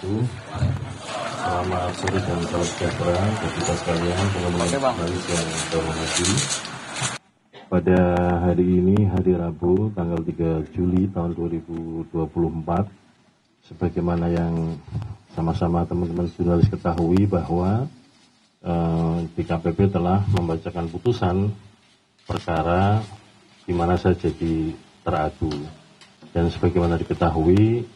wabarakatuh. Selamat sore dan salam sejahtera bagi kita sekalian, teman-teman jurnalis yang saya hormati. Pada hari ini, hari Rabu, tanggal 3 Juli tahun 2024, sebagaimana yang sama-sama teman-teman jurnalis ketahui bahwa DKPP telah membacakan putusan perkara di mana saya jadi teradu. Dan sebagaimana diketahui,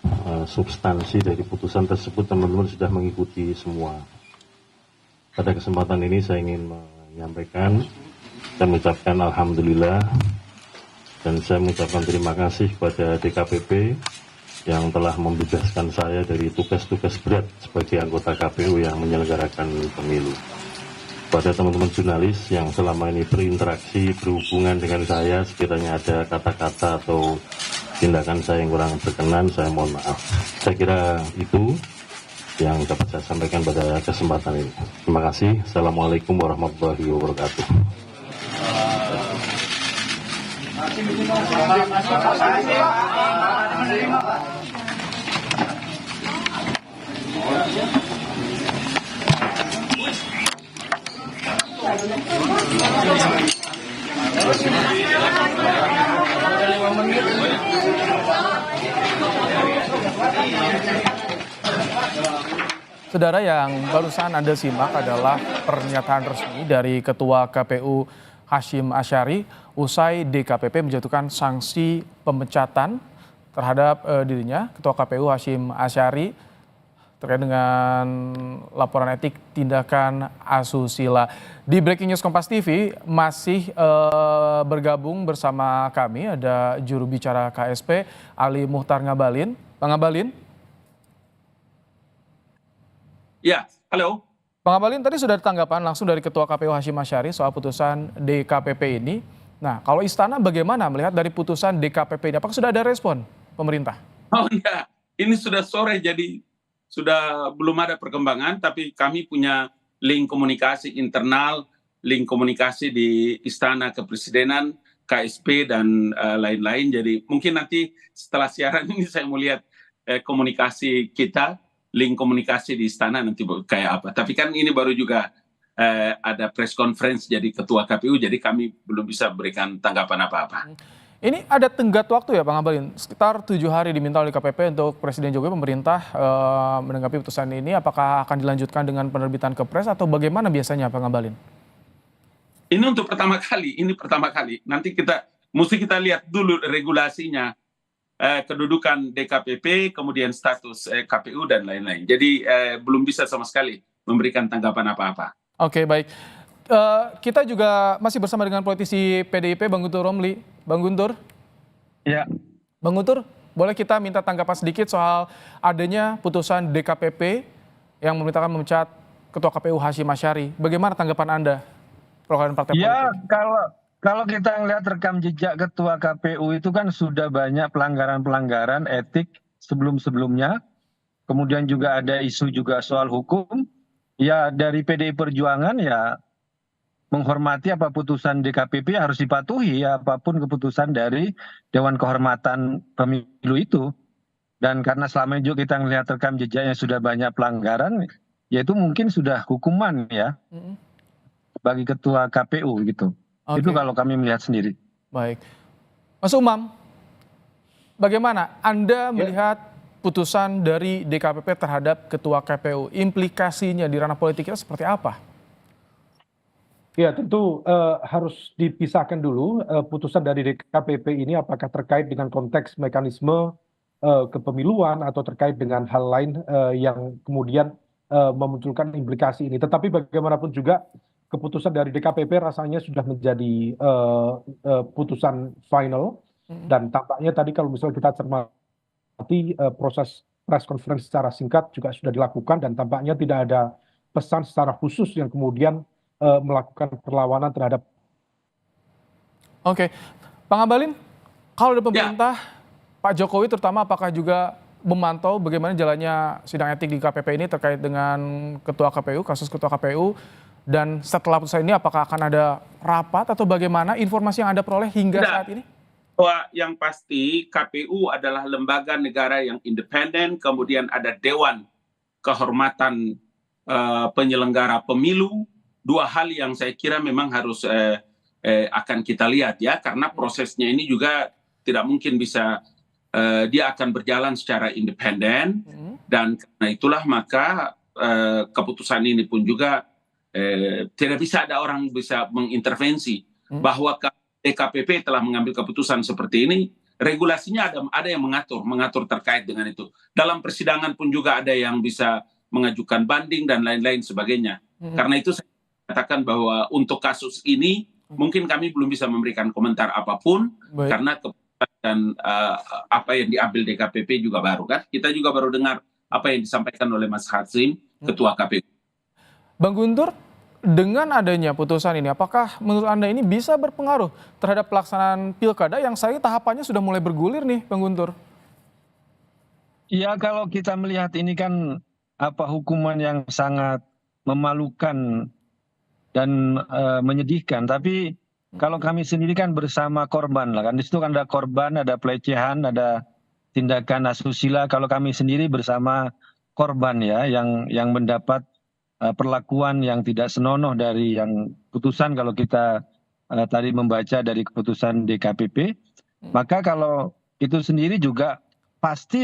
substansi dari putusan tersebut teman-teman sudah mengikuti semua. Pada kesempatan ini saya ingin menyampaikan dan mengucapkan Alhamdulillah, dan saya mengucapkan terima kasih kepada DKPP yang telah membebaskan saya dari tugas-tugas berat sebagai anggota KPU yang menyelenggarakan pemilu. Pada teman-teman jurnalis yang selama ini berinteraksi, berhubungan dengan saya, sekiranya ada kata-kata atau tindakan saya yang kurang berkenan, saya mohon maaf. Saya kira itu yang dapat saya sampaikan pada kesempatan ini. Terima kasih. Assalamualaikum warahmatullahi wabarakatuh. Saudara, yang barusan Anda simak adalah pernyataan resmi dari Ketua KPU Hasyim Asyari usai DKPP menjatuhkan sanksi pemecatan terhadap dirinya, Ketua KPU Hasyim Asyari, terkait dengan laporan etik tindakan asusila. Di Breaking News Kompas TV masih bergabung bersama kami ada juru bicara KSP Ali Muhtar Ngabalin. Bang Ngabalin. Ya, halo. Bang Ngabalin, tadi sudah ada tanggapan langsung dari Ketua KPU Hasyim Asyari soal putusan DKPP ini. Nah, kalau Istana bagaimana melihat dari putusan DKPP ini? Apakah sudah ada respon pemerintah? Oh ya, ini sudah sore jadi sudah belum ada perkembangan, tapi kami punya link komunikasi internal, link komunikasi di Istana Kepresidenan, KSP, dan lain-lain. Jadi mungkin nanti setelah siaran ini saya mau lihat komunikasi kita, link komunikasi di Istana nanti kayak apa. Tapi kan ini baru juga ada press conference jadi Ketua KPU, jadi kami belum bisa berikan tanggapan apa-apa. Ini ada tenggat waktu ya Bang Ngabalin, sekitar 7 hari diminta oleh KPP untuk Presiden Jokowi pemerintah menanggapi putusan ini. Apakah akan dilanjutkan dengan penerbitan kepres atau bagaimana biasanya Bang Ngabalin? Ini untuk pertama kali. Nanti kita lihat dulu regulasinya, kedudukan DKPP, kemudian status KPU dan lain-lain. Jadi belum bisa sama sekali memberikan tanggapan apa-apa. Oke, baik. Kita juga masih bersama dengan politisi PDIP Bang Guntur Romli. Bang Guntur? Ya. Bang Guntur, boleh kita minta tanggapan sedikit soal adanya putusan DKPP yang memerintahkan memecat Ketua KPU Hasyim Asyari. Bagaimana tanggapan Anda? Perwakilan partai politik. Ya, kalau kita melihat rekam jejak Ketua KPU itu kan sudah banyak pelanggaran-pelanggaran etik sebelum-sebelumnya. Kemudian juga ada isu juga soal hukum. Ya, dari PDI Perjuangan ya menghormati apa putusan DKPP harus dipatuhi ya, apapun keputusan dari Dewan Kehormatan Pemilu itu. Dan karena selama ini juga kita melihat rekam jejaknya sudah banyak pelanggaran, ya itu mungkin sudah hukuman ya bagi Ketua KPU gitu. Oke. Itu kalau kami melihat sendiri. Baik. Mas Umam, bagaimana Anda melihat putusan dari DKPP terhadap Ketua KPU? Implikasinya di ranah politik kita seperti apa? Ya, tentu harus dipisahkan dulu putusan dari DKPP ini apakah terkait dengan konteks mekanisme kepemiluan atau terkait dengan hal lain yang kemudian memunculkan implikasi ini. Tetapi bagaimanapun juga keputusan dari DKPP rasanya sudah menjadi putusan final, dan tampaknya tadi kalau misalnya kita cermati proses press conference secara singkat juga sudah dilakukan, dan tampaknya tidak ada pesan secara khusus yang kemudian melakukan perlawanan terhadap. Oke, Bang Ngabalin, kalau dari pemerintah, Pak Jokowi terutama apakah juga memantau bagaimana jalannya sidang etik di KPP ini terkait dengan Ketua KPU, kasus Ketua KPU, dan setelah putusan ini apakah akan ada rapat atau bagaimana informasi yang Anda peroleh hingga saat ini? Bahwa yang pasti KPU adalah lembaga negara yang independen, kemudian ada Dewan kehormatan penyelenggara pemilu, dua hal yang saya kira memang harus akan kita lihat ya, karena prosesnya ini juga tidak mungkin bisa dia akan berjalan secara independen, dan karena itulah maka keputusan ini pun juga tidak bisa ada orang bisa mengintervensi bahwa DKPP telah mengambil keputusan seperti ini. Regulasinya ada yang mengatur terkait dengan itu. Dalam persidangan pun juga ada yang bisa mengajukan banding dan lain-lain sebagainya. Karena itu saya katakan bahwa untuk kasus ini mungkin kami belum bisa memberikan komentar apapun. Baik. Karena keputusan dan apa yang diambil DKPP juga baru kan. Kita juga baru dengar apa yang disampaikan oleh Mas Hasim, Ketua KPU. Bang Guntur, dengan adanya putusan ini, apakah menurut Anda ini bisa berpengaruh terhadap pelaksanaan pilkada yang saya tahapannya sudah mulai bergulir nih, Bang Guntur? Ya, kalau kita melihat ini kan hukuman yang sangat memalukan dan menyedihkan. Tapi kalau kami sendiri kan bersama korban lah kan. Di situ kan ada korban, ada pelecehan, ada tindakan asusila. Kalau kami sendiri bersama korban ya, yang mendapat perlakuan yang tidak senonoh dari yang putusan, kalau kita tadi membaca dari keputusan DKPP, maka kalau itu sendiri juga pasti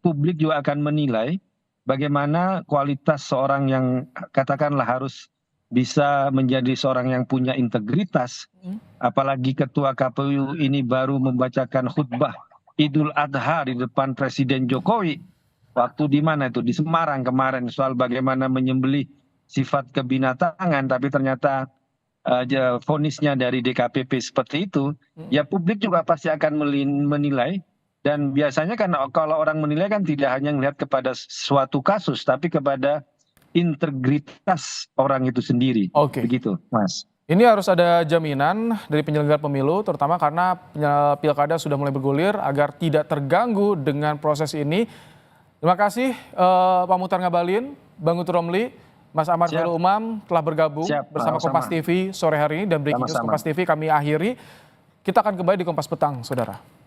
publik juga akan menilai bagaimana kualitas seorang yang katakanlah harus bisa menjadi seorang yang punya integritas, apalagi Ketua KPU ini baru membacakan khutbah Idul Adha di depan Presiden Jokowi. Waktu di mana itu? Di Semarang kemarin, soal bagaimana menyembelih sifat kebinatangan, tapi ternyata vonisnya dari DKPP seperti itu, ya publik juga pasti akan menilai. Dan biasanya kan kalau orang menilai kan tidak hanya melihat kepada suatu kasus, tapi kepada integritas orang itu sendiri. Oke. Begitu, Mas. Ini harus ada jaminan dari penyelenggara pemilu, terutama karena pilkada sudah mulai bergulir, agar tidak terganggu dengan proses ini. Terima kasih Pak Muhtar Ngabalin, Bang Guntur Romli, Mas Ahmad Khairul Umam telah bergabung bersama Kompas TV sore hari ini, dan Breaking News Kompas TV kami akhiri. Kita akan kembali di Kompas Petang, saudara.